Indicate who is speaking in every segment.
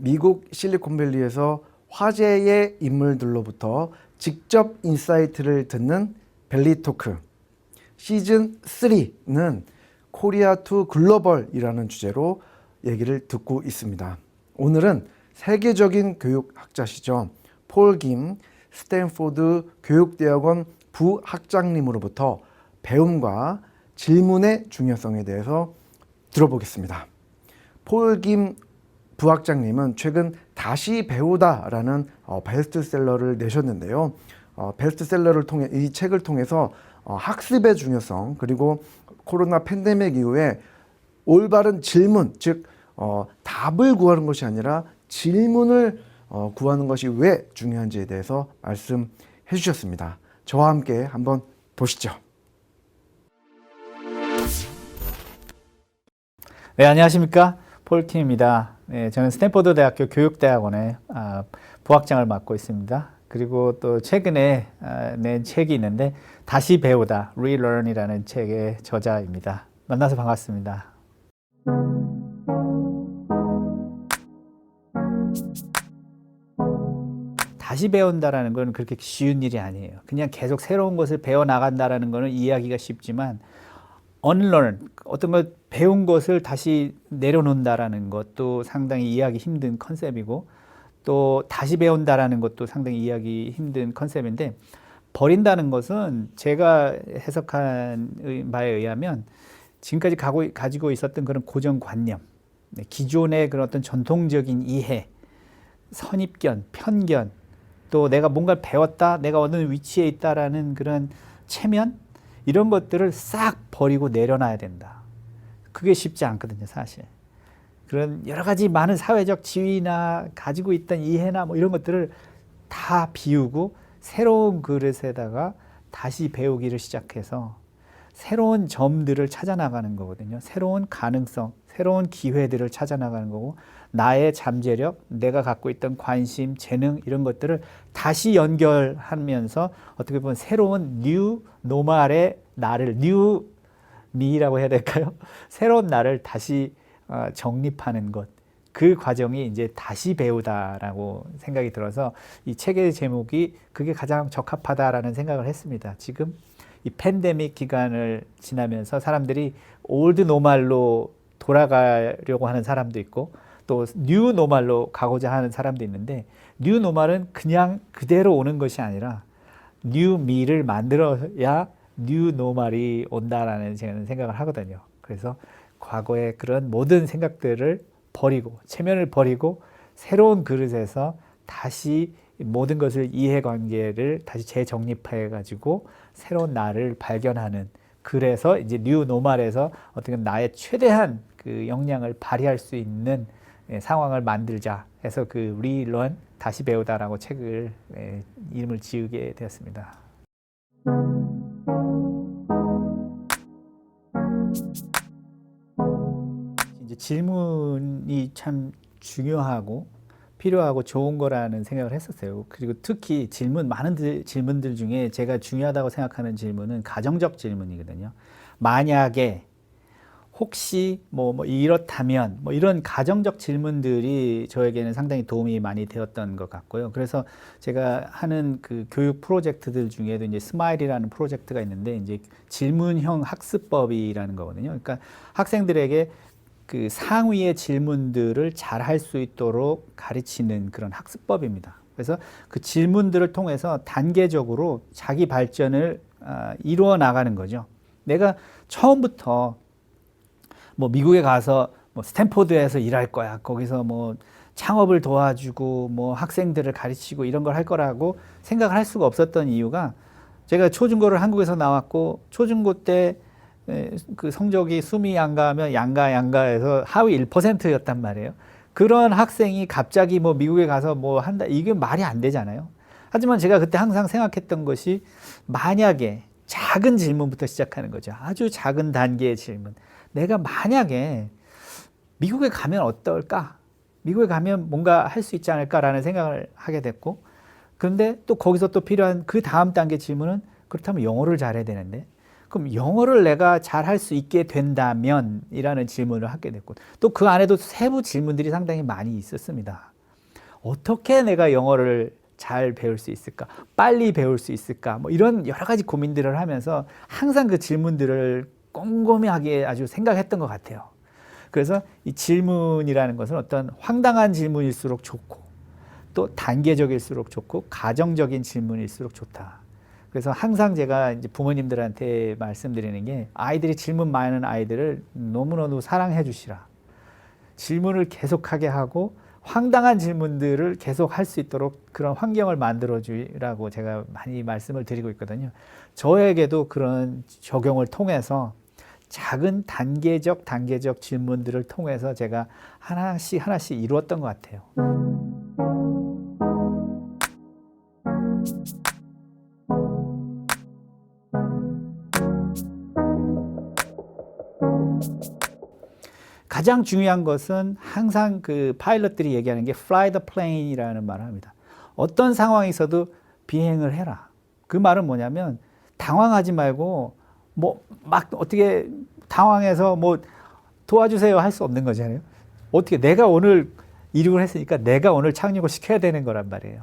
Speaker 1: 미국 실리콘밸리에서 화제의 인물들로부터 직접 인사이트를 듣는 밸리토크 시즌 3는 코리아 투 글로벌이라는 주제로 얘기를 듣고 있습니다. 오늘은 세계적인 교육학자시죠. 폴 김 스탠포드 교육대학원 부학장님으로부터 배움과 질문의 중요성에 대해서 들어보겠습니다. 폴 김 부학장님은 최근 다시 배우다라는 베스트셀러를 내셨는데요. 베스트셀러를 통해 이 책을 통해서 학습의 중요성 그리고 코로나 팬데믹 이후에 올바른 질문, 즉 답을 구하는 것이 아니라 질문을 구하는 것이 왜 중요한지에 대해서 말씀해 주셨습니다. 저와 함께 한번 보시죠.
Speaker 2: 네, 안녕하십니까. 폴킴입니다. 네, 저는 스탠포드 대학교 교육대학원의 부학장을 맡고 있습니다. 그리고 또 최근에 낸 책이 있는데 다시 배우다, Relearn이라는 책의 저자입니다. 만나서 반갑습니다. 다시 배운다라는 건 그렇게 쉬운 일이 아니에요. 그냥 계속 새로운 것을 배워나간다라는 것은 이해하기가 쉽지만 unlearn, 어떤 것 배운 것을 다시 내려놓는다라는 것도 상당히 이해하기 힘든 컨셉이고 또 다시 배운다라는 것도 상당히 이해하기 힘든 컨셉인데 버린다는 것은 제가 해석한 바에 의하면 지금까지 가지고 있었던 그런 고정관념, 기존의 그런 어떤 전통적인 이해, 선입견, 편견, 또 내가 뭔가를 배웠다, 내가 어느 위치에 있다라는 그런 체면, 이런 것들을 싹 버리고 내려놔야 된다. 그게 쉽지 않거든요, 사실. 그런 여러 가지 많은 사회적 지위나 가지고 있던 이해나 뭐 이런 것들을 다 비우고 새로운 그릇에다가 다시 배우기를 시작해서 새로운 점들을 찾아나가는 거거든요. 새로운 가능성, 새로운 기회들을 찾아나가는 거고 나의 잠재력, 내가 갖고 있던 관심, 재능 이런 것들을 다시 연결하면서 어떻게 보면 새로운 뉴 노멀의 나를, 뉴 미라고 해야 될까요? 새로운 나를 다시 정립하는 것. 그 과정이 이제 다시 배우다라고 생각이 들어서 이 책의 제목이 그게 가장 적합하다라는 생각을 했습니다. 지금 이 팬데믹 기간을 지나면서 사람들이 올드 노멀로 돌아가려고 하는 사람도 있고 또 뉴 노멀로 가고자 하는 사람도 있는데 뉴 노멀은 그냥 그대로 오는 것이 아니라 뉴 미를 만들어야 뉴 노멀이 온다라는 저는 생각을 하거든요. 그래서 과거의 그런 모든 생각들을 버리고 체면을 버리고 새로운 그릇에서 다시 모든 것을 이해관계를 다시 재정립해 가지고 새로운 나를 발견하는, 그래서 이제 뉴 노멀에서 어떻게 나의 최대한 그 역량을 발휘할 수 있는 상황을 만들자 해서 그 Relearn, 다시 배우다라고 책을 이름을 지으게 되었습니다. 이제 질문이 참 중요하고 필요하고 좋은 거라는 생각을 했었어요. 그리고 특히 많은 질문들 중에 제가 중요하다고 생각하는 질문은 가정적 질문이거든요. 만약에, 혹시, 이렇다면, 이런 가정적 질문들이 저에게는 상당히 도움이 많이 되었던 것 같고요. 그래서 제가 하는 그 교육 프로젝트들 중에도 이제 스마일이라는 프로젝트가 있는데, 이제 질문형 학습법이라는 거거든요. 그러니까 학생들에게 그 상위의 질문들을 잘 할 수 있도록 가르치는 그런 학습법입니다. 그래서 그 질문들을 통해서 단계적으로 자기 발전을 이루어 나가는 거죠. 내가 처음부터 미국에 가서 스탠포드에서 일할 거야. 거기서 창업을 도와주고 학생들을 가르치고 이런 걸 할 거라고 생각을 할 수가 없었던 이유가 제가 초중고를 한국에서 나왔고 초중고 때 그 성적이 숨이 양가하면 양가해서 하위 1%였단 말이에요. 그런 학생이 갑자기 미국에 가서 한다, 이게 말이 안 되잖아요. 하지만 제가 그때 항상 생각했던 것이 만약에 작은 질문부터 시작하는 거죠. 아주 작은 단계의 질문. 내가 만약에 미국에 가면 어떨까? 미국에 가면 뭔가 할 수 있지 않을까라는 생각을 하게 됐고, 그런데 또 거기서 또 필요한 그 다음 단계 질문은 그렇다면 영어를 잘해야 되는데 그럼 영어를 내가 잘할 수 있게 된다면 이라는 질문을 하게 됐고 또 그 안에도 세부 질문들이 상당히 많이 있었습니다. 어떻게 내가 영어를 잘 배울 수 있을까? 빨리 배울 수 있을까? 뭐 이런 여러 가지 고민들을 하면서 항상 그 질문들을 꼼꼼하게 아주 생각했던 것 같아요. 그래서 이 질문이라는 것은 어떤 황당한 질문일수록 좋고 또 단계적일수록 좋고 가정적인 질문일수록 좋다. 그래서 항상 제가 이제 부모님들한테 말씀드리는 게 아이들이 질문 많은 아이들을 너무너무 사랑해 주시라. 질문을 계속하게 하고 황당한 질문들을 계속 할 수 있도록 그런 환경을 만들어 주라고 제가 많이 말씀을 드리고 있거든요. 저에게도 그런 적용을 통해서 작은 단계적 질문들을 통해서 제가 하나씩 이루었던 것 같아요. 가장 중요한 것은 항상 그 파일럿들이 얘기하는 게 fly the plane이라는 말을 합니다. 어떤 상황에서도 비행을 해라. 그 말은 뭐냐면 당황하지 말고 뭐 막 어떻게 당황해서 뭐 도와주세요 할 수 없는 거잖아요. 어떻게 내가 오늘 이륙을 했으니까 내가 오늘 착륙을 시켜야 되는 거란 말이에요.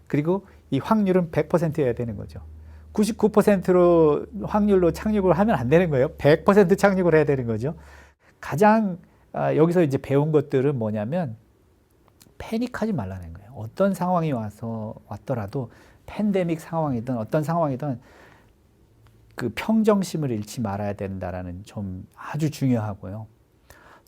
Speaker 2: 그리고 이 확률은 100%여야 되는 거죠. 99%로 확률로 착륙을 하면 안 되는 거예요. 100% 착륙을 해야 되는 거죠. 가장 여기서 이제 배운 것들은 뭐냐면 패닉하지 말라는 거예요. 어떤 상황이 왔더라도 팬데믹 상황이든 어떤 상황이든 그 평정심을 잃지 말아야 된다라는 점 아주 중요하고요.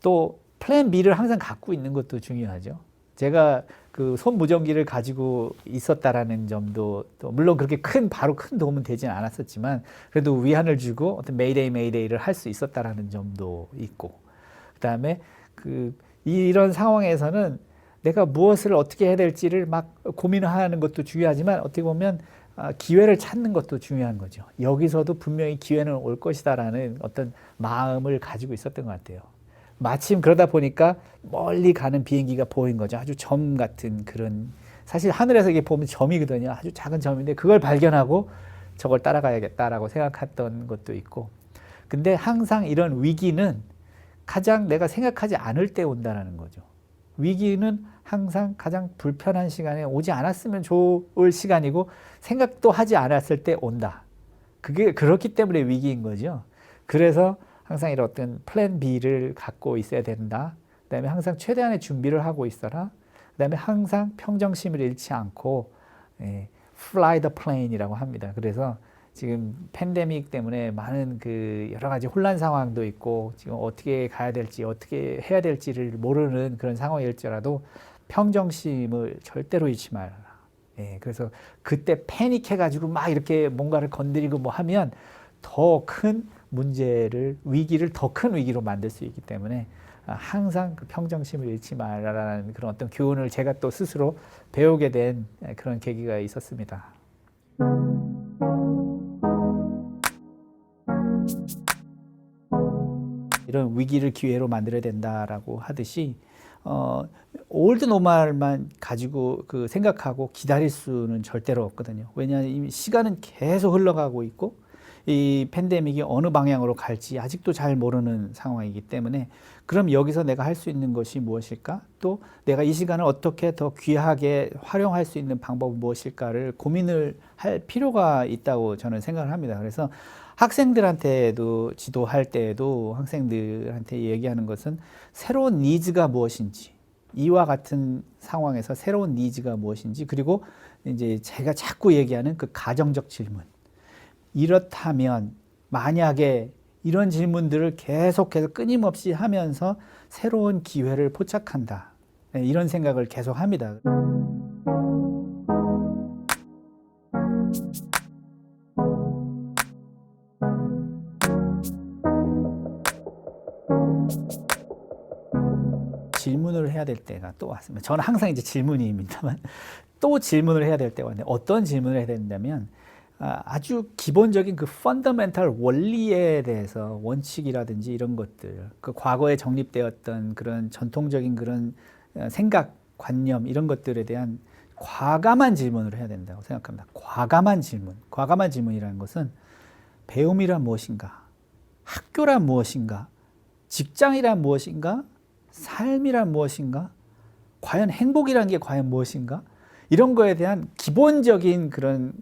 Speaker 2: 또 플랜 B를 항상 갖고 있는 것도 중요하죠. 제가 그 손무전기를 가지고 있었다라는 점도 또 물론 그렇게 바로 큰 도움은 되진 않았었지만 그래도 위안을 주고 어떤 메이데이를 할 수 있었다라는 점도 있고 그다음에 이런 상황에서는 내가 무엇을 어떻게 해야 될지를 막 고민하는 것도 중요하지만 어떻게 보면 기회를 찾는 것도 중요한 거죠. 여기서도 분명히 기회는 올 것이다라는 어떤 마음을 가지고 있었던 것 같아요. 마침 그러다 보니까 멀리 가는 비행기가 보인 거죠. 아주 점 같은 그런 사실 하늘에서 이게 보면 점이거든요. 아주 작은 점인데 그걸 발견하고 저걸 따라가야겠다라고 생각했던 것도 있고 근데 항상 이런 위기는 가장 내가 생각하지 않을 때 온다는 거죠. 위기는 항상 가장 불편한 시간에 오지 않았으면 좋을 시간이고 생각도 하지 않았을 때 온다. 그게 그렇기 때문에 위기인 거죠. 그래서 항상 이런 어떤 플랜 B를 갖고 있어야 된다. 그다음에 항상 최대한의 준비를 하고 있어라. 그다음에 항상 평정심을 잃지 않고 fly the plane이라고 합니다. 그래서 지금 팬데믹 때문에 많은 그 여러 가지 혼란 상황도 있고 지금 어떻게 가야 될지 어떻게 해야 될지를 모르는 그런 상황일지라도 평정심을 절대로 잃지 말아라. 그래서 그때 패닉해가지고 막 이렇게 뭔가를 건드리고 뭐 하면 더 큰 문제를 위기를 더 큰 위기로 만들 수 있기 때문에 항상 그 평정심을 잃지 말라라는 그런 어떤 교훈을 제가 또 스스로 배우게 된 그런 계기가 있었습니다. 이런 위기를 기회로 만들어야 된다라고 하듯이 올드 노멀만 가지고 그 생각하고 기다릴 수는 절대로 없거든요. 왜냐하면 이 시간은 계속 흘러가고 있고 이 팬데믹이 어느 방향으로 갈지 아직도 잘 모르는 상황이기 때문에 그럼 여기서 내가 할 수 있는 것이 무엇일까? 또 내가 이 시간을 어떻게 더 귀하게 활용할 수 있는 방법은 무엇일까를 고민을 할 필요가 있다고 저는 생각을 합니다. 그래서 학생들한테도 지도할 때에도 학생들한테 얘기하는 것은 새로운 니즈가 무엇인지 이와 같은 상황에서 새로운 니즈가 무엇인지 그리고 이제 제가 자꾸 얘기하는 그 가정적 질문 이렇다면 만약에 이런 질문들을 계속해서 끊임없이 하면서 새로운 기회를 포착한다. 이런 생각을 계속 합니다. 질문을 해야 될 때가 또 왔습니다. 저는 항상 이제 질문입니다만 또 질문을 해야 될 때가 왔는데 어떤 질문을 해야 된다면 아주 기본적인 그 펀더멘탈 원리에 대해서 원칙이라든지 이런 것들, 그 과거에 정립되었던 그런 전통적인 그런 생각, 관념 이런 것들에 대한 과감한 질문을 해야 된다고 생각합니다. 과감한 질문. 과감한 질문이라는 것은 배움이란 무엇인가? 학교란 무엇인가? 직장이란 무엇인가? 삶이란 무엇인가? 과연 행복이라는 게 과연 무엇인가? 이런 거에 대한 기본적인 그런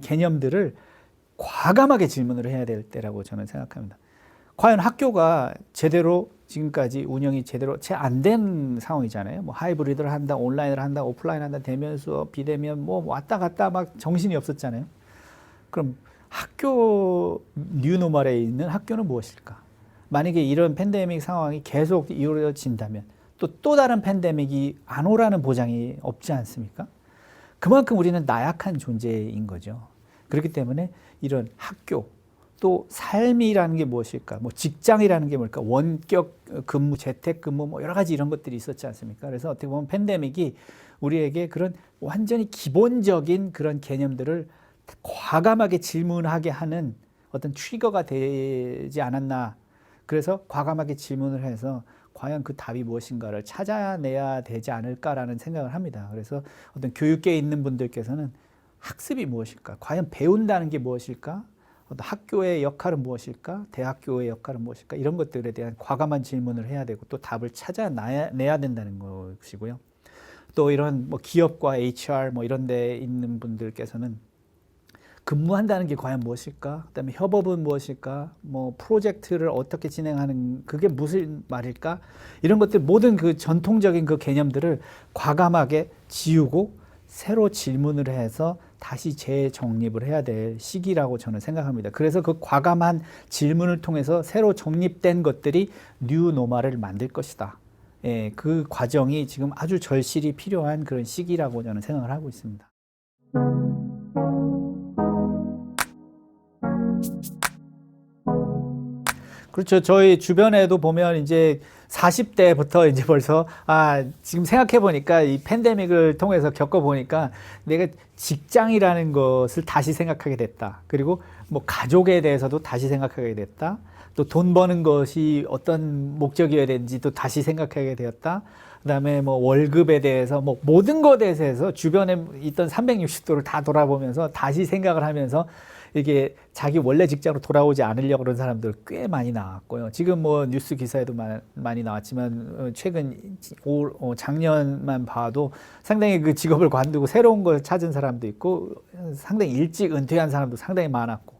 Speaker 2: 개념들을 과감하게 질문을 해야 될 때라고 저는 생각합니다. 과연 학교가 제대로 지금까지 운영이 제대로 채 안 된 상황이잖아요. 뭐 하이브리드를 한다, 온라인을 한다, 오프라인 한다, 대면 수업, 비대면 뭐 왔다 갔다 막 정신이 없었잖아요. 그럼 학교 뉴노멀에 있는 학교는 무엇일까? 만약에 이런 팬데믹 상황이 계속 이루어진다면 또 다른 팬데믹이 안 오라는 보장이 없지 않습니까? 그만큼 우리는 나약한 존재인 거죠. 그렇기 때문에 이런 학교, 또 삶이라는 게 무엇일까? 뭐 직장이라는 게 뭘까? 원격 근무, 재택 근무, 뭐 여러 가지 이런 것들이 있었지 않습니까? 그래서 어떻게 보면 팬데믹이 우리에게 그런 완전히 기본적인 그런 개념들을 과감하게 질문하게 하는 어떤 트리거가 되지 않았나. 그래서 과감하게 질문을 해서 과연 그 답이 무엇인가를 찾아내야 되지 않을까라는 생각을 합니다. 그래서 어떤 교육계에 있는 분들께서는 학습이 무엇일까? 과연 배운다는 게 무엇일까? 어떤 학교의 역할은 무엇일까? 대학교의 역할은 무엇일까? 이런 것들에 대한 과감한 질문을 해야 되고 또 답을 찾아내야 된다는 것이고요. 또 이런 뭐 기업과 HR 뭐 이런 데 있는 분들께서는 근무한다는 게 과연 무엇일까? 그다음에 협업은 무엇일까? 뭐 프로젝트를 어떻게 진행하는 그게 무슨 말일까? 이런 것들 모든 그 전통적인 그 개념들을 과감하게 지우고 새로 질문을 해서 다시 재정립을 해야 될 시기라고 저는 생각합니다. 그래서 그 과감한 질문을 통해서 새로 정립된 것들이 뉴노멀을 만들 것이다. 예, 그 과정이 지금 아주 절실히 필요한 그런 시기라고 저는 생각을 하고 있습니다. 그렇죠. 저희 주변에도 보면 이제 40대부터 이제 벌써 지금 생각해 보니까 이 팬데믹을 통해서 겪어 보니까 내가 직장이라는 것을 다시 생각하게 됐다. 그리고 뭐 가족에 대해서도 다시 생각하게 됐다. 또 돈 버는 것이 어떤 목적이어야 되는지 또 다시 생각하게 되었다. 그다음에 뭐 월급에 대해서 뭐 모든 것에 대해서 주변에 있던 360도를 다 돌아보면서 다시 생각을 하면서 이게 자기 원래 직장으로 돌아오지 않으려고 그런 사람들 꽤 많이 나왔고요. 지금 뭐 뉴스 기사에도 많이 나왔지만 최근 작년만 봐도 상당히 그 직업을 관두고 새로운 걸 찾은 사람도 있고 상당히 일찍 은퇴한 사람도 상당히 많았고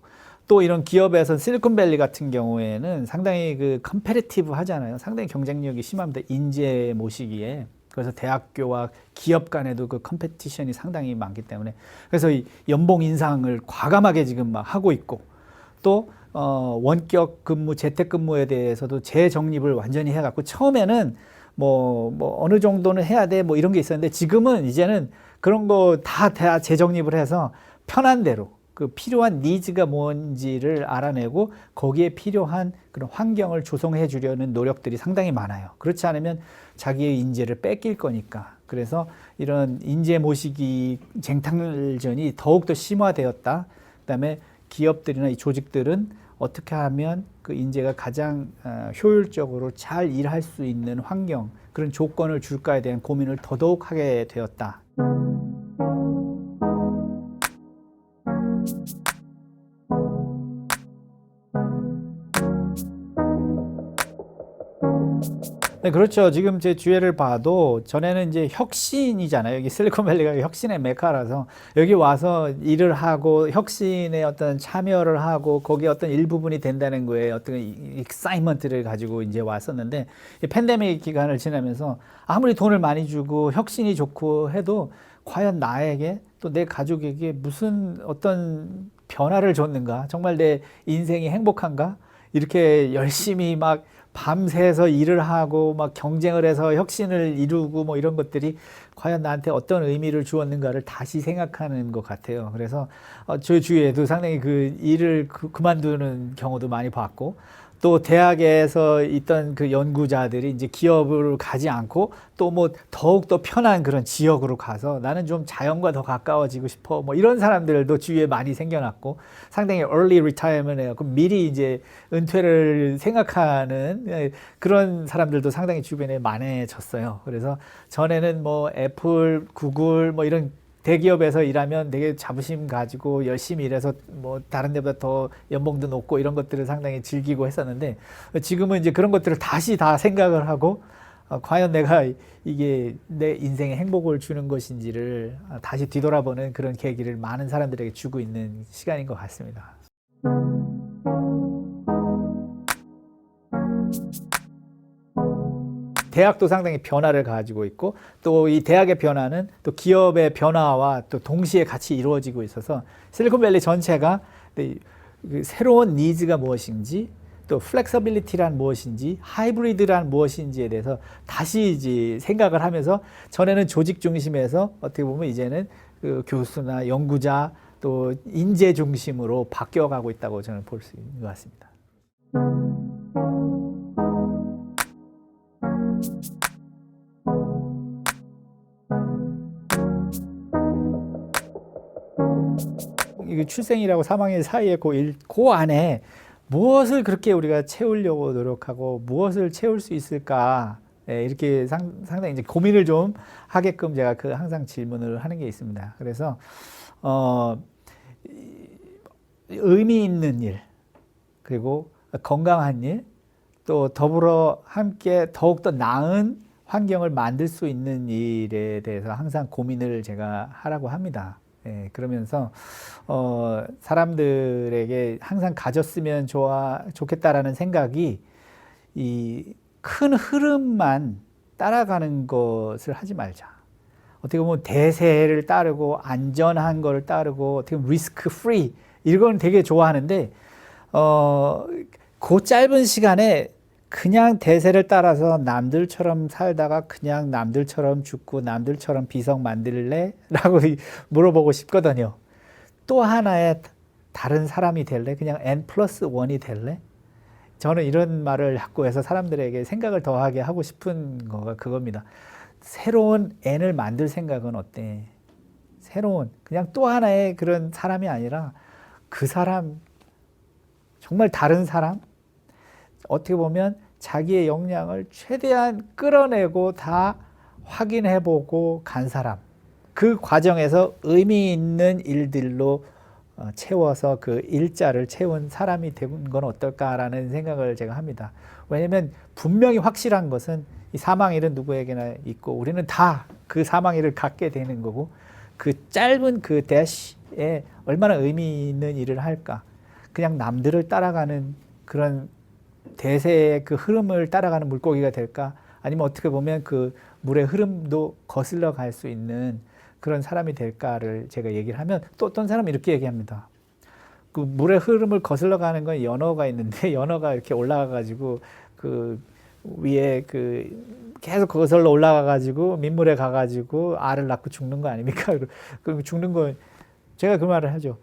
Speaker 2: 또 이런 기업에서 실리콘밸리 같은 경우에는 상당히 그 컴페티티브 하잖아요. 상당히 경쟁력이 심합니다. 인재 모시기에. 그래서 대학교와 기업 간에도 그 컴페티션이 상당히 많기 때문에 그래서 이 연봉 인상을 과감하게 지금 막 하고 있고 또 원격 근무, 재택 근무에 대해서도 재정립을 완전히 해갖고 처음에는 뭐 어느 정도는 해야 돼 뭐 이런 게 있었는데 지금은 이제는 그런 거 다 재정립을 해서 편한 대로 그 필요한 니즈가 뭔지를 알아내고 거기에 필요한 그런 환경을 조성해 주려는 노력들이 상당히 많아요. 그렇지 않으면 자기의 인재를 뺏길 거니까. 그래서 이런 인재 모시기 쟁탈전이 더욱더 심화되었다. 그다음에 기업들이나 이 조직들은 어떻게 하면 그 인재가 가장 효율적으로 잘 일할 수 있는 환경, 그런 조건을 줄까에 대한 고민을 더더욱 하게 되었다. 네, 그렇죠. 지금 제 주위를 봐도 전에는 이제 혁신이잖아요. 여기 실리콘밸리가 혁신의 메카라서 여기 와서 일을 하고 혁신에 어떤 참여를 하고 거기에 어떤 일부분이 된다는 거에 어떤 익사이먼트를 가지고 이제 왔었는데 이 팬데믹 기간을 지나면서 아무리 돈을 많이 주고 혁신이 좋고 해도 과연 나에게 또 내 가족에게 무슨 어떤 변화를 줬는가? 정말 내 인생이 행복한가? 이렇게 열심히 막 밤새서 일을 하고 막 경쟁을 해서 혁신을 이루고 뭐 이런 것들이 과연 나한테 어떤 의미를 주었는가를 다시 생각하는 것 같아요. 그래서 저희 주위에도 상당히 그 일을 그만두는 경우도 많이 봤고 또 대학에서 있던 그 연구자들이 이제 기업을 가지 않고 또 뭐 더욱더 편한 그런 지역으로 가서 나는 좀 자연과 더 가까워지고 싶어 뭐 이런 사람들도 주위에 많이 생겨났고 상당히 early retirement 해요. 그럼 미리 이제 은퇴를 생각하는 그런 사람들도 상당히 주변에 많아졌어요. 그래서 전에는 뭐 애플, 구글 뭐 이런 대기업에서 일하면 되게 자부심 가지고 열심히 일해서 뭐 다른 데보다 더 연봉도 높고 이런 것들을 상당히 즐기고 했었는데 지금은 이제 그런 것들을 다시 다 생각을 하고 과연 내가 이게 내 인생에 행복을 주는 것인지를 다시 뒤돌아보는 그런 계기를 많은 사람들에게 주고 있는 시간인 것 같습니다. 대학도 상당히 변화를 가지고 있고 또 이 대학의 변화는 또 기업의 변화와 또 동시에 같이 이루어지고 있어서 실리콘밸리 전체가 그 새로운 니즈가 무엇인지 또 플렉서빌리티란 무엇인지 하이브리드란 무엇인지에 대해서 다시 이제 생각을 하면서 전에는 조직 중심에서 어떻게 보면 이제는 그 교수나 연구자 또 인재 중심으로 바뀌어가고 있다고 저는 볼 수 있는 것 같습니다. 이게 출생이라고 사망의 사이에 그 안에 무엇을 그렇게 우리가 채우려고 노력하고 무엇을 채울 수 있을까? 이렇게 상당히 이제 고민을 좀 하게끔 제가 항상 질문을 하는 게 있습니다. 그래서 의미 있는 일, 그리고 건강한 일, 또 더불어 함께 더욱더 나은 환경을 만들 수 있는 일에 대해서 항상 고민을 제가 하라고 합니다. 그러면서 사람들에게 항상 가졌으면 좋겠다라는 생각이 이 큰 흐름만 따라가는 것을 하지 말자. 어떻게 보면 대세를 따르고 안전한 거를 따르고 어떻게 보면 리스크 프리 이건 되게 좋아하는데 그 짧은 시간에 그냥 대세를 따라서 남들처럼 살다가 그냥 남들처럼 죽고 남들처럼 비석 만들래? 라고 물어보고 싶거든요. 또 하나의 다른 사람이 될래? 그냥 N+1이 될래? 저는 이런 말을 자꾸 해서 사람들에게 생각을 더하게 하고 싶은 거가 그겁니다. 새로운 N을 만들 생각은 어때? 새로운 그냥 또 하나의 그런 사람이 아니라 그 사람 정말 다른 사람? 어떻게 보면 자기의 역량을 최대한 끌어내고 다 확인해보고 간 사람. 그 과정에서 의미 있는 일들로 채워서 그 일자를 채운 사람이 된 건 어떨까라는 생각을 제가 합니다. 왜냐하면 분명히 확실한 것은 이 사망일은 누구에게나 있고 우리는 다 그 사망일을 갖게 되는 거고 그 짧은 그 대시에 얼마나 의미 있는 일을 할까. 그냥 남들을 따라가는 그런 대세의 그 흐름을 따라가는 물고기가 될까? 아니면 어떻게 보면 그 물의 흐름도 거슬러 갈 수 있는 그런 사람이 될까를 제가 얘기를 하면 또 어떤 사람은 이렇게 얘기합니다. 그 물의 흐름을 거슬러 가는 건 연어가 있는데 연어가 이렇게 올라가 가지고 그 위에 그 계속 거슬러 올라가 가지고 민물에 가 가지고 알을 낳고 죽는 거 아닙니까? 그럼 죽는 건 제가 그 말을 하죠.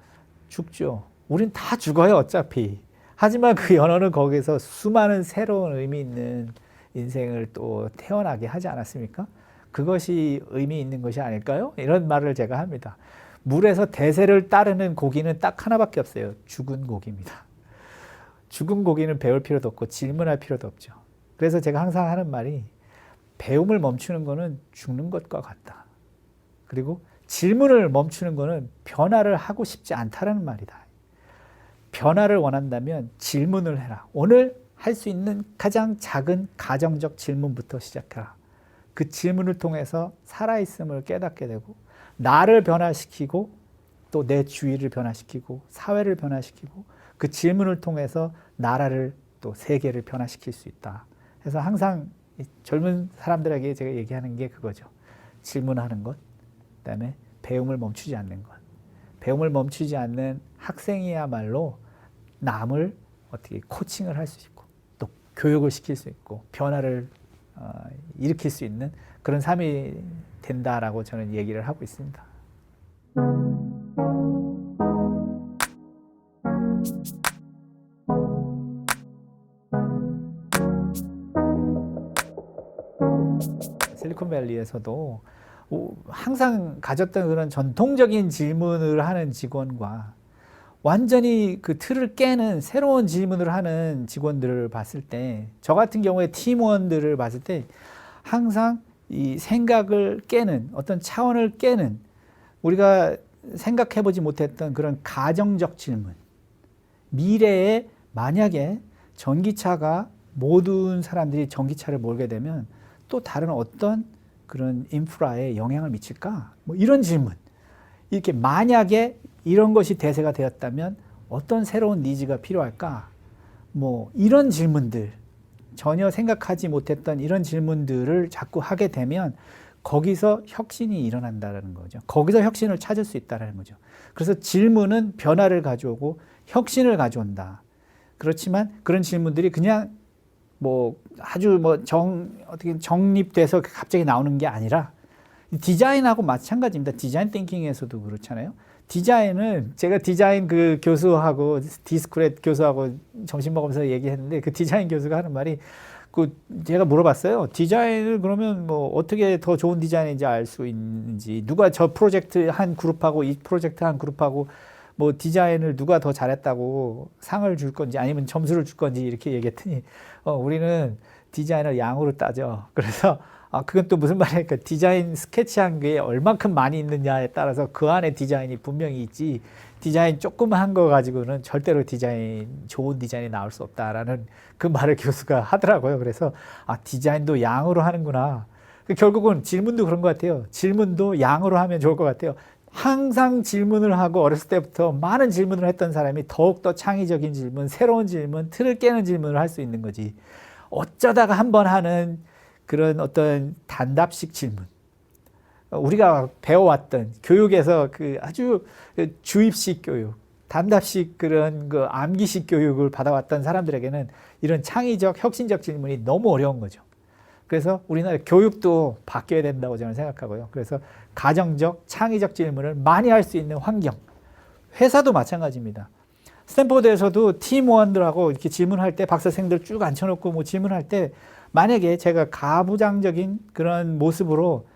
Speaker 2: 죽죠. 우린 다 죽어요, 어차피. 하지만 그 연어는 거기서 수많은 새로운 의미 있는 인생을 또 태어나게 하지 않았습니까? 그것이 의미 있는 것이 아닐까요? 이런 말을 제가 합니다. 물에서 대세를 따르는 고기는 딱 하나밖에 없어요. 죽은 고기입니다. 죽은 고기는 배울 필요도 없고 질문할 필요도 없죠. 그래서 제가 항상 하는 말이 배움을 멈추는 거는 죽는 것과 같다. 그리고 질문을 멈추는 거는 변화를 하고 싶지 않다라는 말이다. 변화를 원한다면 질문을 해라. 오늘 할 수 있는 가장 작은 가정적 질문부터 시작해라. 그 질문을 통해서 살아있음을 깨닫게 되고 나를 변화시키고 또 내 주위를 변화시키고 사회를 변화시키고 그 질문을 통해서 나라를 또 세계를 변화시킬 수 있다. 그래서 항상 젊은 사람들에게 제가 얘기하는 게 그거죠. 질문하는 것, 그다음에 배움을 멈추지 않는 것. 배움을 멈추지 않는 학생이야말로 남을 어떻게 코칭을 할 수 있고 또 교육을 시킬 수 있고 변화를 일으킬 수 있는 그런 삶이 된다라고 저는 얘기를 하고 있습니다. 실리콘밸리에서도 항상 가졌던 그런 전통적인 질문을 하는 직원과 완전히 그 틀을 깨는 새로운 질문을 하는 직원들을 봤을 때, 저 같은 경우에 팀원들을 봤을 때 항상 이 생각을 깨는 어떤 차원을 깨는 우리가 생각해보지 못했던 그런 가정적 질문. 미래에 만약에 전기차가 모든 사람들이 전기차를 몰게 되면 또 다른 어떤 그런 인프라에 영향을 미칠까? 뭐 이런 질문. 이렇게 만약에 이런 것이 대세가 되었다면 어떤 새로운 니즈가 필요할까? 뭐 이런 질문들, 전혀 생각하지 못했던 이런 질문들을 자꾸 하게 되면 거기서 혁신이 일어난다는 거죠. 거기서 혁신을 찾을 수 있다는 거죠. 그래서 질문은 변화를 가져오고 혁신을 가져온다. 그렇지만 그런 질문들이 그냥 뭐 아주 뭐 어떻게 정립돼서 갑자기 나오는 게 아니라 디자인하고 마찬가지입니다. 디자인 띵킹에서도 그렇잖아요. 디자인은 제가 디자인 그 교수하고 디스크렛 교수하고 점심 먹으면서 얘기했는데 그 디자인 교수가 하는 말이 그 제가 물어봤어요. 디자인을 그러면 뭐 어떻게 더 좋은 디자인인지 알 수 있는지, 누가 저 프로젝트 한 그룹하고 이 프로젝트 한 그룹하고 뭐 디자인을 누가 더 잘했다고 상을 줄 건지 아니면 점수를 줄 건지 이렇게 얘기했더니 우리는 디자인을 양으로 따져. 그래서 그건 또 무슨 말이니까 디자인 스케치한 게 얼만큼 많이 있느냐에 따라서 그 안에 디자인이 분명히 있지 디자인 조금 한 거 가지고는 절대로 좋은 디자인이 나올 수 없다라는 그 말을 교수가 하더라고요. 그래서 디자인도 양으로 하는구나. 결국은 질문도 그런 것 같아요. 질문도 양으로 하면 좋을 것 같아요. 항상 질문을 하고 어렸을 때부터 많은 질문을 했던 사람이 더욱더 창의적인 질문, 새로운 질문, 틀을 깨는 질문을 할 수 있는 거지. 어쩌다가 한번 하는 그런 어떤 단답식 질문. 우리가 배워왔던 교육에서 그 아주 주입식 교육, 단답식 그런 그 암기식 교육을 받아왔던 사람들에게는 이런 창의적, 혁신적 질문이 너무 어려운 거죠. 그래서 우리나라 교육도 바뀌어야 된다고 저는 생각하고요. 그래서 가정적, 창의적 질문을 많이 할 수 있는 환경. 회사도 마찬가지입니다. 스탠포드에서도 팀원들하고 이렇게 질문할 때 박사생들 쭉 앉혀놓고 뭐 질문할 때 만약에 제가 가부장적인 그런 모습으로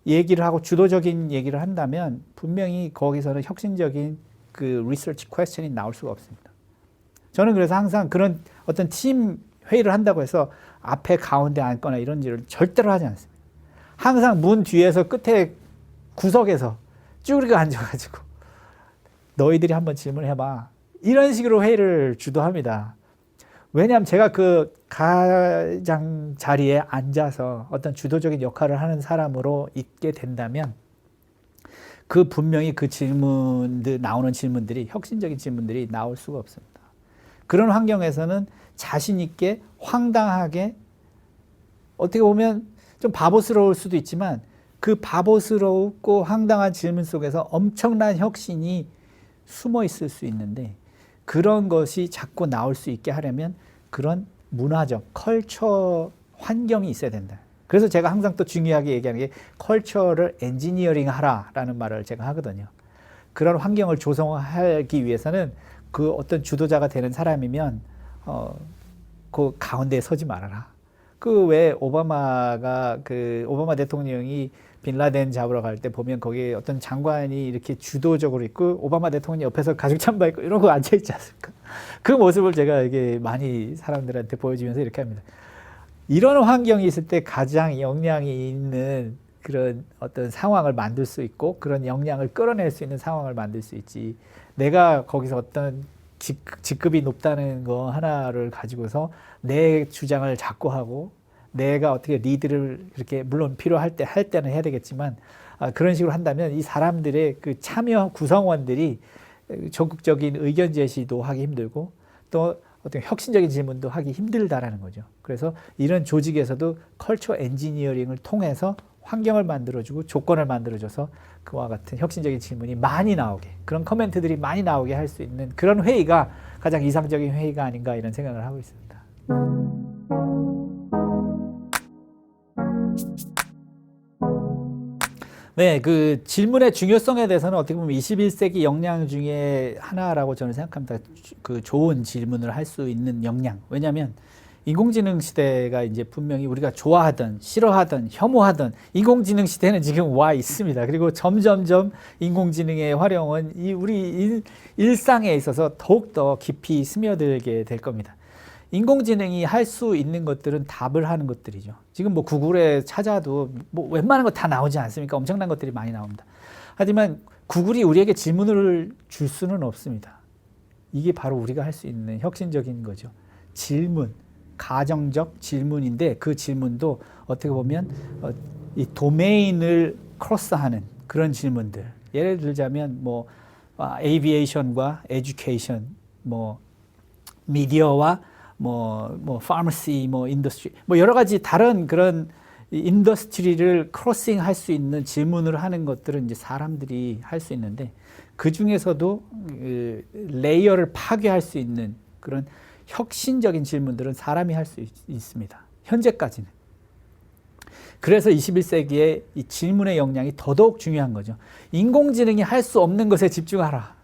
Speaker 2: 얘기를 하고 주도적인 얘기를 한다면 분명히 거기서는 혁신적인 그 리서치 퀘스천이 나올 수가 없습니다. 저는 그래서 항상 그런 어떤 팀 회의를 한다고 해서 앞에 가운데 앉거나 이런 일을 절대로 하지 않습니다. 항상 문 뒤에서 끝에 구석에서 쭈그리고 앉아가지고 너희들이 한번 질문해봐. 이런 식으로 회의를 주도합니다. 왜냐하면 제가 그 가장 자리에 앉아서 어떤 주도적인 역할을 하는 사람으로 있게 된다면 그 분명히 그 질문들, 나오는 질문들이 혁신적인 질문들이 나올 수가 없습니다. 그런 환경에서는 자신 있게 황당하게 어떻게 보면 좀 바보스러울 수도 있지만 그 바보스럽고 황당한 질문 속에서 엄청난 혁신이 숨어 있을 수 있는데 그런 것이 자꾸 나올 수 있게 하려면 그런 문화적, 컬처 환경이 있어야 된다. 그래서 제가 항상 또 중요하게 얘기하는 게 컬처를 엔지니어링 하라라는 말을 제가 하거든요. 그런 환경을 조성하기 위해서는 그 어떤 주도자가 되는 사람이면 그 가운데에 서지 말아라. 그 왜 오바마 대통령이 빈라덴 잡으러 갈 때 보면 거기에 어떤 장관이 이렇게 주도적으로 있고 오바마 대통령이 옆에서 가죽 잠바 입고 이런 거 앉아 있지 않습니까? 그 모습을 제가 이게 많이 사람들한테 보여주면서 이렇게 합니다. 이런 환경이 있을 때 가장 역량이 있는 그런 어떤 상황을 만들 수 있고 그런 역량을 끌어낼 수 있는 상황을 만들 수 있지. 내가 거기서 어떤 직급이 높다는 거 하나를 가지고서 내 주장을 자꾸 하고 내가 어떻게 리드를 이렇게 물론 필요할 때 할 때는 해야 되겠지만 그런 식으로 한다면 이 사람들의 그 참여 구성원들이 적극적인 의견 제시도 하기 힘들고 또 어떤 혁신적인 질문도 하기 힘들다라는 거죠. 그래서 이런 조직에서도 컬처 엔지니어링을 통해서 환경을 만들어주고 조건을 만들어줘서 그와 같은 혁신적인 질문이 많이 나오게 그런 커멘트들이 많이 나오게 할 수 있는 그런 회의가 가장 이상적인 회의가 아닌가 이런 생각을 하고 있습니다. 네, 그 질문의 중요성에 대해서는 어떻게 보면 21세기 역량 중에 하나라고 저는 생각합니다. 그 좋은 질문을 할 수 있는 역량. 왜냐하면 인공지능 시대가 이제 분명히 우리가 좋아하든 싫어하든 혐오하든 인공지능 시대는 지금 와 있습니다. 그리고 점점점 인공지능의 활용은 우리 일상에 있어서 더욱더 깊이 스며들게 될 겁니다. 인공지능이 할 수 있는 것들은 답을 하는 것들이죠. 지금 뭐 구글에 찾아도 뭐 웬만한 거 다 나오지 않습니까? 엄청난 것들이 많이 나옵니다. 하지만 구글이 우리에게 질문을 줄 수는 없습니다. 이게 바로 우리가 할 수 있는 혁신적인 거죠. 질문. 가정적 질문인데 그 질문도 어떻게 보면 이 도메인을 크로스하는 그런 질문들. 예를 들자면 뭐 에이비에이션과 에듀케이션, 뭐 미디어와 뭐 파머시, 뭐 인더스트리, 뭐 여러 가지 다른 그런 인더스트리를 크로싱 할 수 있는 질문을 하는 것들은 이제 사람들이 할 수 있는데 그 중에서도 레이어를 파괴할 수 있는 그런 혁신적인 질문들은 사람이 할 수 있습니다. 현재까지는. 그래서 21세기에 이 질문의 역량이 더더욱 중요한 거죠. 인공지능이 할 수 없는 것에 집중하라.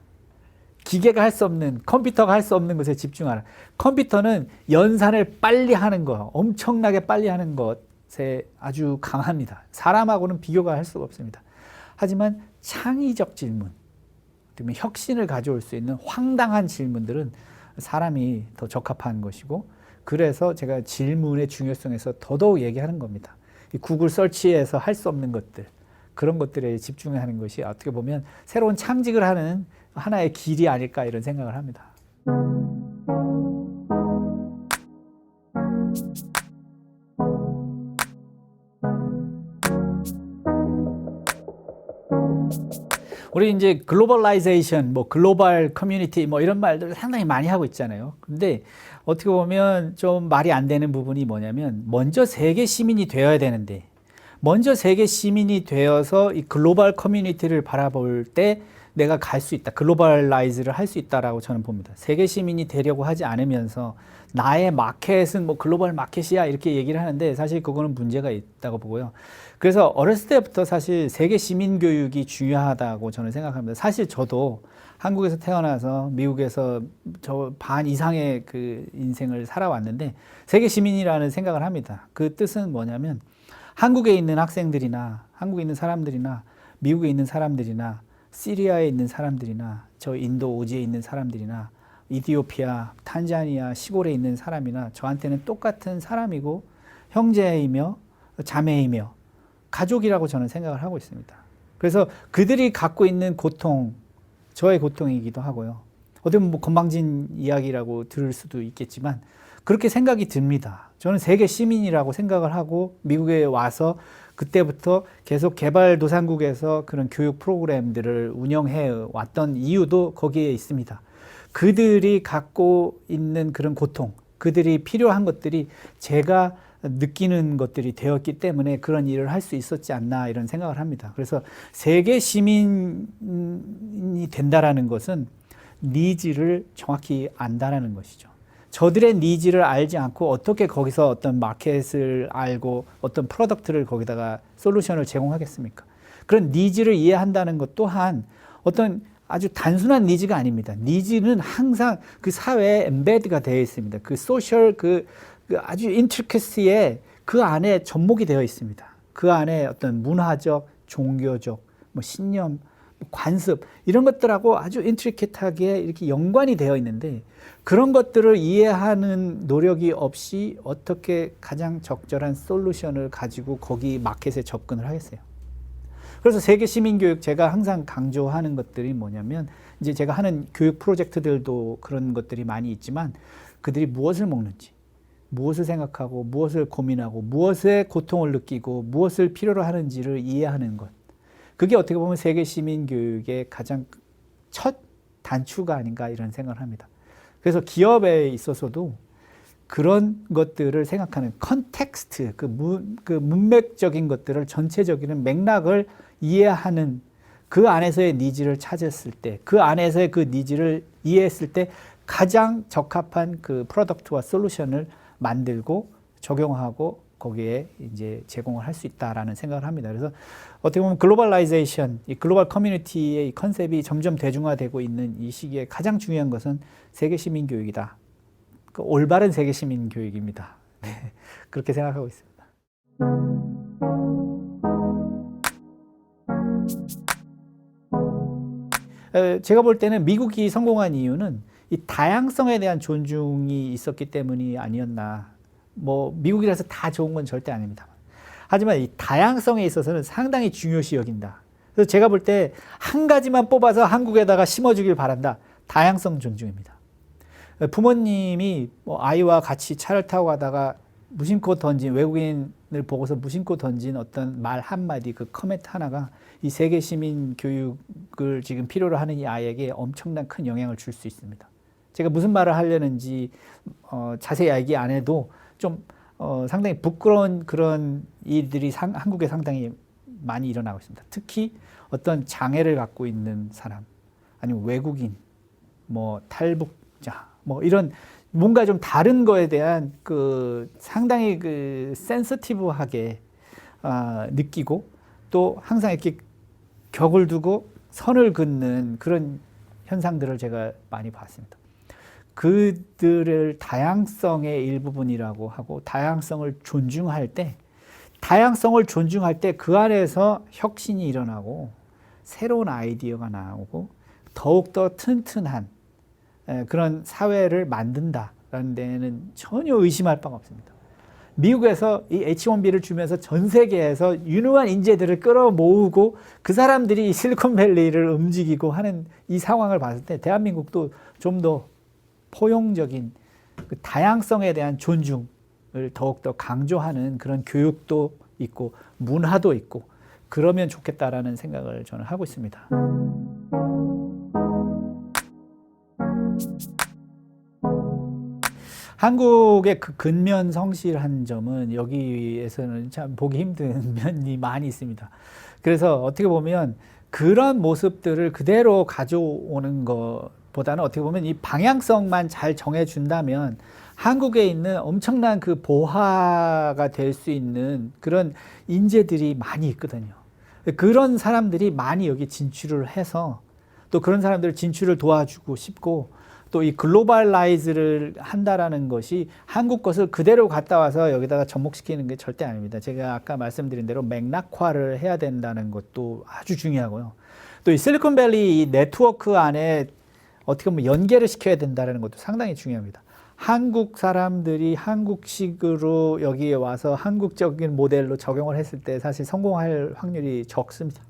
Speaker 2: 기계가 할 수 없는, 컴퓨터가 할 수 없는 것에 집중하라. 컴퓨터는 연산을 빨리 하는 거, 엄청나게 빨리 하는 것에 아주 강합니다. 사람하고는 비교가 할 수가 없습니다. 하지만 창의적 질문, 그러면 혁신을 가져올 수 있는 황당한 질문들은 사람이 더 적합한 것이고, 그래서 제가 질문의 중요성에서 더더욱 얘기하는 겁니다. 이 구글 서치에서 할 수 없는 것들, 그런 것들에 집중하는 것이 어떻게 보면 새로운 창직을 하는 하나의 길이 아닐까 이런 생각을 합니다. 우리 이제 글로벌라이제이션, 뭐 글로벌 커뮤니티 뭐 이런 말들을 상당히 많이 하고 있잖아요. 근데 어떻게 보면 좀 말이 안 되는 부분이 뭐냐면 먼저 세계 시민이 되어야 되는데 먼저 세계 시민이 되어서 이 글로벌 커뮤니티를 바라볼 때 내가 갈 수 있다. 글로벌라이즈를 할 수 있다라고 저는 봅니다. 세계 시민이 되려고 하지 않으면서 나의 마켓은 뭐 글로벌 마켓이야 이렇게 얘기를 하는데 사실 그거는 문제가 있다고 보고요. 그래서 어렸을 때부터 사실 세계 시민 교육이 중요하다고 저는 생각합니다. 사실 저도 한국에서 태어나서 미국에서 저 반 이상의 그 인생을 살아왔는데 세계 시민이라는 생각을 합니다. 그 뜻은 뭐냐면 한국에 있는 학생들이나 한국에 있는 사람들이나 미국에 있는 사람들이나 시리아에 있는 사람들이나 저 인도 오지에 있는 사람들이나 이티오피아, 탄자니아 시골에 있는 사람이나 저한테는 똑같은 사람이고 형제이며 자매이며 가족이라고 저는 생각을 하고 있습니다. 그래서 그들이 갖고 있는 고통, 저의 고통이기도 하고요. 어떻게 보면 뭐 건방진 이야기라고 들을 수도 있겠지만 그렇게 생각이 듭니다. 저는 세계 시민이라고 생각을 하고 미국에 와서 그때부터 계속 개발도상국에서 그런 교육 프로그램들을 운영해 왔던 이유도 거기에 있습니다. 그들이 갖고 있는 그런 고통, 그들이 필요한 것들이 제가 느끼는 것들이 되었기 때문에 그런 일을 할 수 있었지 않나 이런 생각을 합니다. 그래서 세계 시민이 된다라는 것은 니즈를 정확히 안다라는 것이죠. 저들의 니즈를 알지 않고 어떻게 거기서 어떤 마켓을 알고 어떤 프로덕트를 거기다가 솔루션을 제공하겠습니까? 그런 니즈를 이해한다는 것 또한 어떤 아주 단순한 니즈가 아닙니다. 니즈는 항상 그 사회에 엠베드가 되어 있습니다. 그 소셜 그 아주 인트리커시에 그 안에 접목이 되어 있습니다. 그 안에 어떤 문화적, 종교적, 뭐 신념, 관습 이런 것들하고 아주 인트리켓하게 이렇게 연관이 되어 있는데 그런 것들을 이해하는 노력이 없이 어떻게 가장 적절한 솔루션을 가지고 거기 마켓에 접근을 하겠어요. 그래서 세계 시민교육 제가 항상 강조하는 것들이 뭐냐면 이제 제가 하는 교육 프로젝트들도 그런 것들이 많이 있지만 그들이 무엇을 먹는지, 무엇을 생각하고, 무엇을 고민하고, 무엇에 고통을 느끼고, 무엇을 필요로 하는지를 이해하는 것. 그게 어떻게 보면 세계 시민교육의 가장 첫 단추가 아닌가 이런 생각을 합니다. 그래서 기업에 있어서도 그런 것들을 생각하는 컨텍스트, 그 문맥적인 것들을 전체적인 맥락을 이해하는 그 안에서의 니즈를 찾았을 때, 그 안에서의 그 니즈를 이해했을 때 가장 적합한 그 프로덕트와 솔루션을 만들고 적용하고 거기에 이제 제공을 할 수 있다라는 생각을 합니다. 그래서 어떻게 보면 글로벌라이제이션, 이 글로벌 커뮤니티의 이 컨셉이 점점 대중화되고 있는 이 시기에 가장 중요한 것은 세계 시민 교육이다. 그 올바른 세계 시민 교육입니다. 네, 그렇게 생각하고 있습니다. 제가 볼 때는 미국이 성공한 이유는 이 다양성에 대한 존중이 있었기 때문이 아니었나. 뭐 미국이라서 다 좋은 건 절대 아닙니다. 하지만 이 다양성에 있어서는 상당히 중요시 여긴다. 그래서 제가 볼 때 한 가지만 뽑아서 한국에다가 심어주길 바란다. 다양성 존중입니다. 부모님이 뭐 아이와 같이 차를 타고 가다가 무심코 던진 외국인을 보고서 무심코 던진 어떤 말 한마디 그 커멘트 하나가 이 세계 시민 교육을 지금 필요로 하는 이 아이에게 엄청난 큰 영향을 줄 수 있습니다. 제가 무슨 말을 하려는지 자세히 얘기 안 해도 좀 상당히 부끄러운 그런 일들이 한국에 상당히 많이 일어나고 있습니다. 특히 어떤 장애를 갖고 있는 사람, 아니면 외국인, 뭐 탈북자, 뭐 이런 뭔가 좀 다른 거에 대한 그 상당히 그 센서티브하게 느끼고 또 항상 이렇게 격을 두고 선을 긋는 그런 현상들을 제가 많이 봤습니다. 그들을 다양성의 일부분이라고 하고 다양성을 존중할 때 그 안에서 혁신이 일어나고 새로운 아이디어가 나오고 더욱더 튼튼한 그런 사회를 만든다라는 데는 전혀 의심할 바가 없습니다. 미국에서 이 H1B를 주면서 전 세계에서 유능한 인재들을 끌어모으고 그 사람들이 실리콘밸리를 움직이고 하는 이 상황을 봤을 때 대한민국도 좀 더 포용적인 그 다양성에 대한 존중을 더욱더 강조하는 그런 교육도 있고 문화도 있고 그러면 좋겠다라는 생각을 저는 하고 있습니다. 한국의 그 근면 성실한 점은 여기에서는 참 보기 힘든 면이 많이 있습니다. 그래서 어떻게 보면 그런 모습들을 그대로 가져오는 것보다는 어떻게 보면 이 방향성만 잘 정해준다면 한국에 있는 엄청난 그 보화가 될 수 있는 그런 인재들이 많이 있거든요. 그런 사람들이 많이 여기 진출을 해서 또 그런 사람들 진출을 도와주고 싶고 또 이 글로벌라이즈를 한다라는 것이 한국 것을 그대로 갖다 와서 여기다가 접목시키는 게 절대 아닙니다. 제가 아까 말씀드린 대로 맥락화를 해야 된다는 것도 아주 중요하고요. 또 이 실리콘밸리 이 네트워크 안에 어떻게 보면 연계를 시켜야 된다는 것도 상당히 중요합니다. 한국 사람들이 한국식으로 여기에 와서 한국적인 모델로 적용을 했을 때 사실 성공할 확률이 적습니다.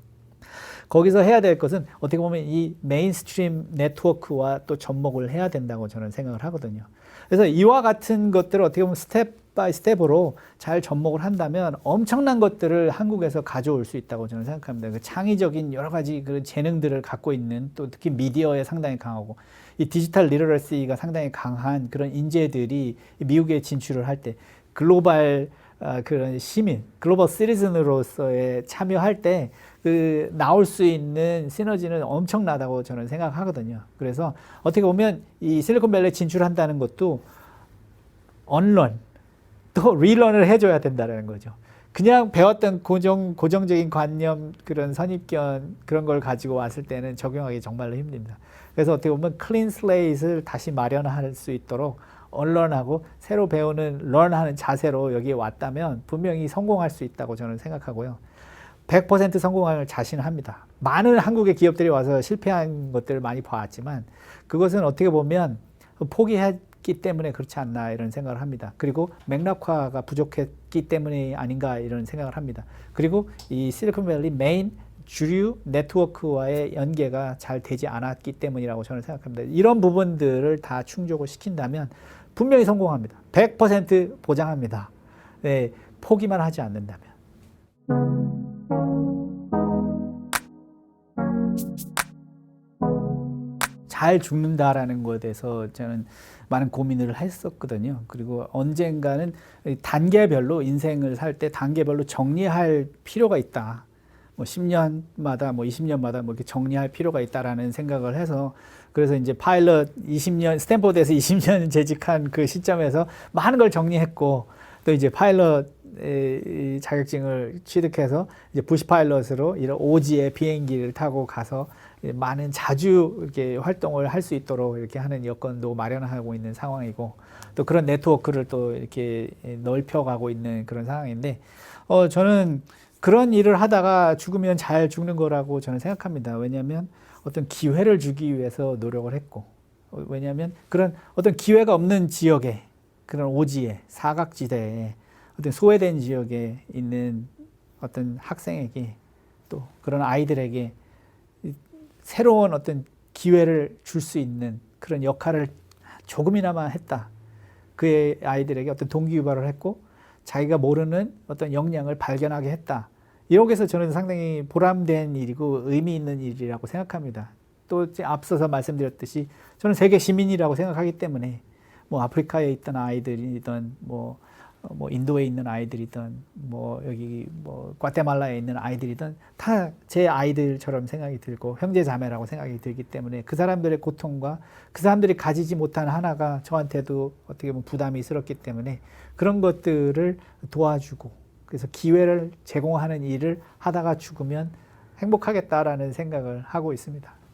Speaker 2: 거기서 해야 될 것은 어떻게 보면 이 메인스트림 네트워크와 또 접목을 해야 된다고 저는 생각을 하거든요. 그래서 이와 같은 것들을 어떻게 보면 스텝 바이 스텝으로 잘 접목을 한다면 엄청난 것들을 한국에서 가져올 수 있다고 저는 생각합니다. 그 창의적인 여러 가지 그 재능들을 갖고 있는 또 특히 미디어에 상당히 강하고 이 디지털 리터러시가 상당히 강한 그런 인재들이 미국에 진출을 할 때 글로벌 그런 시민, 글로벌 시티즌으로서의 참여할 때 그 나올 수 있는 시너지는 엄청나다고 저는 생각하거든요. 그래서 어떻게 보면 이 실리콘밸리에 진출한다는 것도 언런 또 리런을 해줘야 된다는 거죠. 그냥 배웠던 고정적인 관념, 그런 선입견 그런 걸 가지고 왔을 때는 적용하기 정말로 힘듭니다. 그래서 어떻게 보면 클린 슬레이트를 다시 마련할 수 있도록 언런하고 새로 배우는 런하는 자세로 여기에 왔다면 분명히 성공할 수 있다고 저는 생각하고요. 100% 성공할 자신합니다. 많은 한국의 기업들이 와서 실패한 것들을 많이 봐왔지만 그것은 어떻게 보면 포기했기 때문에 그렇지 않나 이런 생각을 합니다. 그리고 맥락화가 부족했기 때문이 아닌가 이런 생각을 합니다. 그리고 이 실리콘밸리 메인 주류 네트워크와의 연계가 잘 되지 않았기 때문이라고 저는 생각합니다. 이런 부분들을 다 충족을 시킨다면 분명히 성공합니다. 100% 보장합니다. 네, 포기만 하지 않는다면. 잘 죽는다라는 것에 대해서 저는 많은 고민을 했었거든요. 그리고 언젠가는 단계별로 인생을 살 때 단계별로 정리할 필요가 있다. 뭐 10년마다 뭐 20년마다 뭐 이렇게 정리할 필요가 있다라는 생각을 해서 그래서 이제 파일럿 20년 스탠포드에서 20년 재직한 그 시점에서 많은 걸 정리했고 또 이제 파일럿 자격증을 취득해서 이제 부시 파일럿으로 이런 오지의 비행기를 타고 가서 많은 자주 이렇게 활동을 할 수 있도록 이렇게 하는 여건도 마련하고 있는 상황이고 또 그런 네트워크를 또 이렇게 넓혀가고 있는 그런 상황인데 저는 그런 일을 하다가 죽으면 잘 죽는 거라고 저는 생각합니다. 왜냐하면 어떤 기회를 주기 위해서 노력을 했고 왜냐하면 그런 어떤 기회가 없는 지역에 그런 오지에 사각지대에 어떤 소외된 지역에 있는 어떤 학생에게 또 그런 아이들에게 새로운 어떤 기회를 줄 수 있는 그런 역할을 조금이나마 했다. 그의 아이들에게 어떤 동기유발을 했고 자기가 모르는 어떤 역량을 발견하게 했다. 이렇게 해서 저는 상당히 보람된 일이고 의미 있는 일이라고 생각합니다. 또 앞서서 말씀드렸듯이 저는 세계 시민이라고 생각하기 때문에 뭐 아프리카에 있던 아이들이든 뭐 인도에 있는 아이들이든 뭐 여기 뭐 과테말라에 있는 아이들이든 다 제 아이들처럼 생각이 들고 형제 자매라고 생각이 들기 때문에 그 사람들의 고통과 그 사람들이 가지지 못한 하나가 저한테도 어떻게 보면 부담이 스럽기 때문에 그런 것들을 도와주고 그래서 기회를 제공하는 일을 하다가 죽으면 행복하겠다라는 생각을 하고 있습니다.